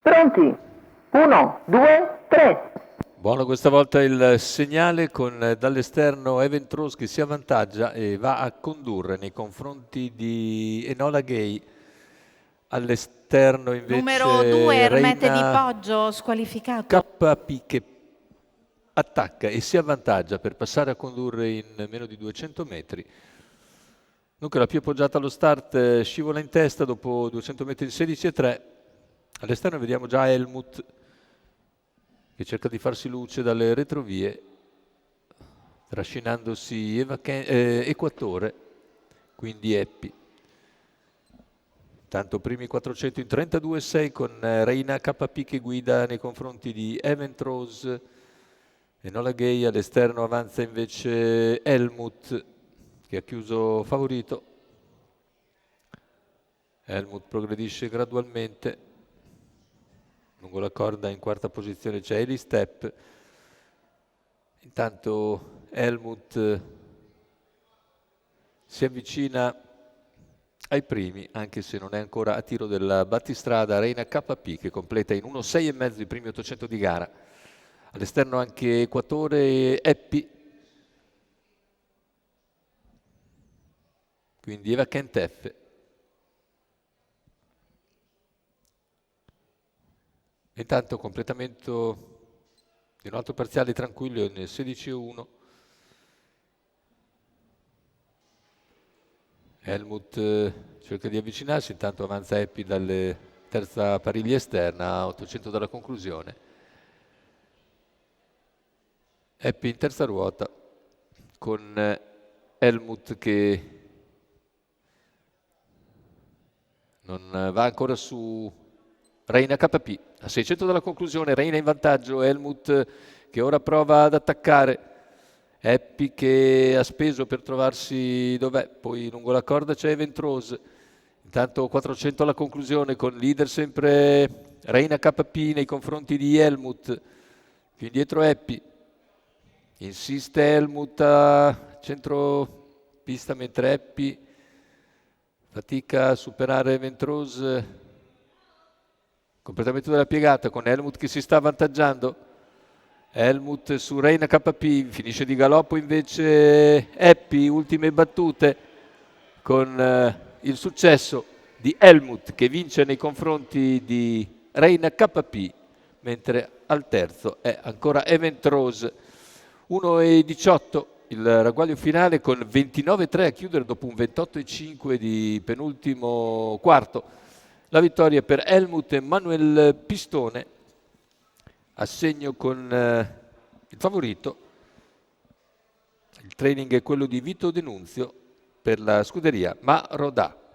Pronti? 1, 2, 3. Buono questa volta il segnale con dall'esterno Eventros che si avvantaggia e va a condurre nei confronti di Enola Gay. All'esterno Numero 2, invece Ermete di Reina Poggio, squalificato. KP che attacca e si avvantaggia per passare a condurre in meno di 200 metri. Dunque la più appoggiata allo start scivola in testa dopo 200 metri in 16,3. All'esterno vediamo già Helmut che cerca di farsi luce dalle retrovie, trascinandosi Equatore, quindi Eppi. Tanto primi 400 in 32,6 con Reina KP che guida nei confronti di Eventros. Enola Gay. All'esterno avanza invece Helmut che ha chiuso favorito. Helmut progredisce gradualmente. Lungo la corda in quarta posizione c'è Eli Step. Intanto Helmut si avvicina ai primi, anche se non è ancora a tiro del battistrada. Reina KP che completa in 1,6,5 i primi 800 di gara. All'esterno anche Equatore e Eppi. Quindi Eva Kentef. Intanto completamento di un altro parziale tranquillo nel 16,1. Helmut cerca di avvicinarsi, intanto avanza Eppi dalla terza pariglia esterna a 800 dalla conclusione. Eppi in terza ruota con Helmut che non va ancora su Reina KP. A 600 dalla conclusione, Reina in vantaggio, Helmut che ora prova ad attaccare. Eppi che ha speso per trovarsi dov'è, poi lungo la corda c'è Eventros. Intanto 400 alla conclusione con leader sempre Reina KP nei confronti di Helmut. Più indietro Eppi. Insiste Helmut a centro pista mentre Eppi fatica a superare Eventros. Completamento della piegata con Helmut che si sta avvantaggiando. Helmut su Reina KP, finisce di galoppo invece Eppi, ultime battute con il successo di Helmut che vince nei confronti di Reina KP, mentre al terzo è ancora Eventros. 1,18 il ragguaglio finale con 29,3 a chiudere dopo un 28,5 di penultimo quarto. La vittoria per Helmut e Manuel Pistone, assegno con il favorito. Il training è quello di Vito Denunzio per la scuderia Marodà.